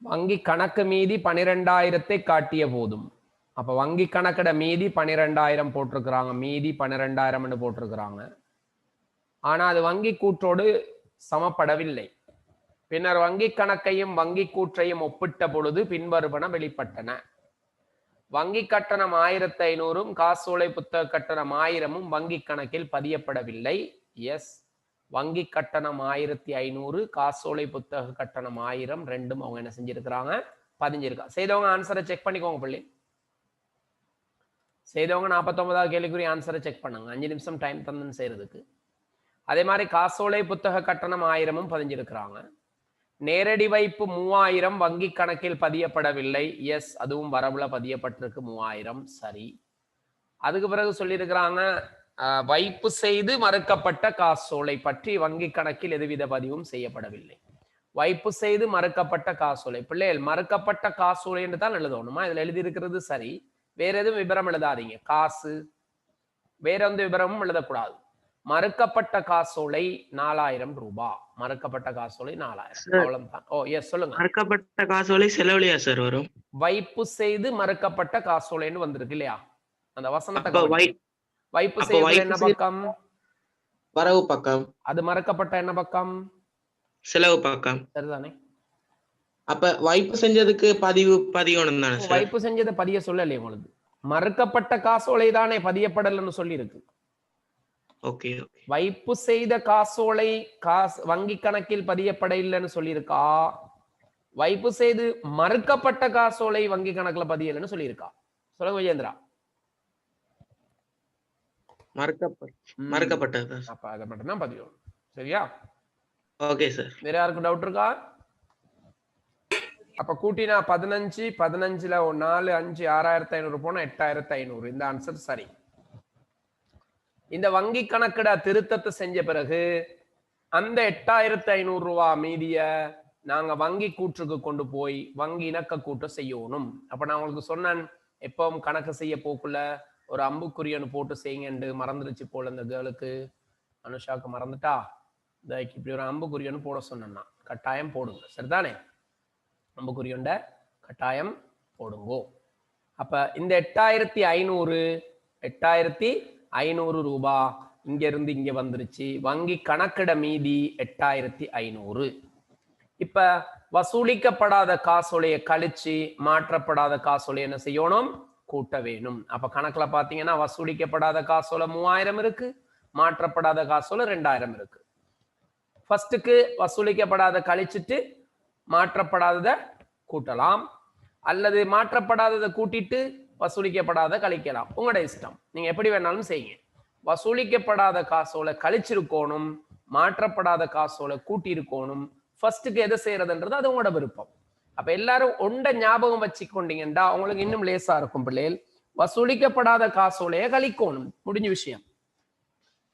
வங்கி கணக்கு மீதி 12,000 காட்டிய போதும். அப்ப வங்கி கணக்கிட மீதி 12,000 போட்டிருக்கிறாங்க. மீதி 12,000 போட்டிருக்கிறாங்க. ஆனா அது வங்கி கூற்றோடு சமப்படவில்லை. பின்னர் வங்கி கணக்கையும் வங்கி கூற்றையும் ஒப்பிட்ட பொழுது பின்வருவன வெளிப்பட்டன. வங்கி கட்டணம் 1500 காசோலை புத்தக கட்டணம் 1000 வங்கி கணக்கில் பதியப்படவில்லை. எஸ், வங்கி கட்டணம் 1500 காசோலை புத்தக கட்டணம் 1000 ரெண்டும் அவங்க என்ன செஞ்சிருக்கிறாங்க, பதிஞ்சிருக்கா. செய்தவங்க ஆன்சரை செக் பண்ணிக்கோங்க பிள்ளை. செய்தவங்க 49வது கேள்விக்குரிய ஆன்சரை செக் பண்ணுங்க. 5 நிமிஷம் டைம் தந்துன்னு செய்யறதுக்கு. அதே மாதிரி காசோலை புத்தக கட்டணம் 1000 பதிஞ்சிருக்கிறாங்க. நேரடி வைப்பு 3000 வங்கி கணக்கில் பதியப்படவில்லை. எஸ், அதுவும் வரவுல பதியப்பட்டிருக்கு 3000. சரி. அதுக்கு பிறகு சொல்லியிருக்கிறாங்க வைப்பு செய்து மறுக்கப்பட்ட காசோலை பற்றி வங்கி கணக்கில் எதுவித பதிவும் செய்யப்படவில்லை. வைப்பு செய்து மறுக்கப்பட்ட காசோலை பிள்ளைகள் மறுக்கப்பட்ட காசோலை என்று தான் எழுதணுமா? இதுல எழுதியிருக்கிறது சரி. வேற எதுவும் விபரம் எழுதாதீங்க. காசு வேற எந்த விபரமும் எழுதக்கூடாது. மறுக்கப்பட்ட காசோலை 4000 ரூபாய். மறுக்கப்பட்ட காசோலை 4000. அவ்வளவுதான். ஓ எஸ், சொல்லுங்க. மறுக்கப்பட்ட காசோலை செலவுலையா சார் வரும்? வைப்பு செய்து மறுக்கப்பட்ட காசோலைன்னு வந்திருக்கு இல்லையா? அந்த வசனத்தை வைப்பு அப்ப செய்வது என்ன பக்கம்? வரவு பக்கம். அது மறுக்கப்பட்ட என்ன பக்கம்? செலவு பக்கம். சரிதானே? அப்ப வைப்பு செஞ்சதுக்கு பதியணும் தானே சார்? வைப்பு செஞ்சதை பதிய சொல்லலையே உங்களுக்கு. மறுக்கப்பட்ட காசோலை தானே பதியப்படலன்னு சொல்லி இருக்கு. ஓகே. வைப்பு செய்த காசோலை வங்கி கணக்கில் பதியப்பட இல்லைன்னு சொல்லியிருக்கா? வைப்பு செய்து மறுக்கப்பட்ட காசோலை வங்கி கணக்குல பதியலன்னு சொல்லியிருக்கா? சொல்லுங்க விஜேந்திரா. மறுக்கப்பட்டது. அப்ப அதை மட்டும் தான் பதியும். சரியா? Okay sir. வேற யாருக்கும் டவுட் இருக்கா? அப்ப கூட்டினா 15 15ல 4 5 6500 போனா 8500. இந்த ஆன்சர் சரி. இந்த வங்கி கணக்கிட திருத்தத்தை செஞ்ச பிறகு அந்த 8500 ரூபாய் மீதிய நாங்க வங்கி கூற்றுக்கு கொண்டு போய் வங்கி இணக்க கூட்ட செய்யணும். அப்ப நான் உங்களுக்கு சொன்னேன், எப்பவும் கணக்கு செய்ய போக்குள்ள ஒரு அம்புக்குரியன்னு போட்டு செய்யுங்கன்னு. மறந்துடுச்சு போல இந்த கேர்ளுக்கு, அனுஷாக்கு மறந்துட்டா. இப்படி ஒரு அம்புக்குரியன்னு போட சொன்னா கட்டாயம் போடுங்க. சரிதானே? அம்புக்குரியண்ட கட்டாயம் போடுங்கோ. அப்ப இந்த 8500 ரூபாய் இங்க இருந்து இங்க வந்துருச்சு. வங்கி கணக்கிட மீதி 8500. இப்ப வசூலிக்கப்படாத காசோலையை கழிச்சு மாற்றப்படாத காசோலை என்ன செய்யணும்? கூட்ட வேணும். அப்ப கணக்குல பாத்தீங்கன்னா வசூலிக்கப்படாத காசோலை 3000 இருக்கு, மாற்றப்படாத காசோலை 2000 இருக்கு. ஃபர்ஸ்டுக்கு வசூலிக்கப்படாத கழிச்சிட்டு மாற்றப்படாததை கூட்டலாம், அல்லது மாற்றப்படாததை கூட்டிட்டு வசூலிக்கப்படாத கழிக்கலாம். உங்களோட இஷ்டம், நீங்க எப்படி வேணாலும் செய்யுங்க. வசூலிக்கப்படாத காசோலை கழிச்சிருக்கணும், மாற்றப்படாத காசோலை கூட்டி இருக்கணும். ஃபர்ஸ்டுக்கு எதை செய்யறதுன்றது அது உங்களோட விருப்பம். அப்ப எல்லாரும் ஒண்ட ஞாபகம் வச்சுக்கொண்டீங்கன்னா உங்களுக்கு இன்னும் லேசா இருக்கும் பிள்ளைகள். வசூலிக்கப்படாத காசோலையை கழிக்கணும், முடிஞ்ச விஷயம்.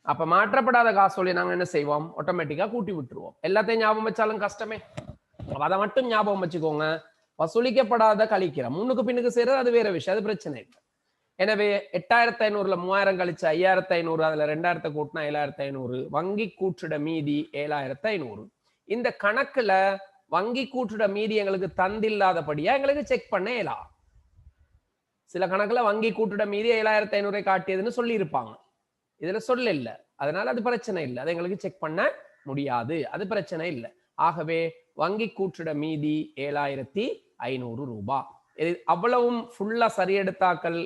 அப்ப மாற்றப்படாத காசோலையை நாங்க என்ன செய்வோம்? ஆட்டோமேட்டிக்கா கூட்டி விட்டுருவோம். எல்லாத்தையும் ஞாபகம் வச்சாலும் கஷ்டமே. அதை மட்டும் ஞாபகம் வச்சுக்கோங்க. வசூலிக்கப்படாத கழிக்கிறோம், முன்னுக்கு பின்னுக்கு செய்யறது அது வேற விஷயம், அது பிரச்சனை இல்லை. எனவே 8500ல 3000 கழிச்சு 5500, அதுல 2000 கூட்டினா 7500. வங்கி கூற்றிட மீதி 7500. இந்த கணக்குல வங்கி கூற்றிட மீதி எங்களுக்கு தந்தில்லாதபடியா எங்களுக்கு செக் பண்ண இயலாம். சில கணக்குல வங்கி கூற்றிட மீதி 7500 காட்டியதுன்னு சொல்லி இருப்பாங்க, இதுல சொல்ல இல்ல. அதனால அது பிரச்சனை இல்லை, அது எங்களுக்கு செக் பண்ண முடியாது, அது பிரச்சனை இல்லை. ஆகவே வங்கி கூற்றிட மீதி 7500 ரூபாய். அவ்வளவும் ஃபுல்லா சரியெடுத்தாக்கள்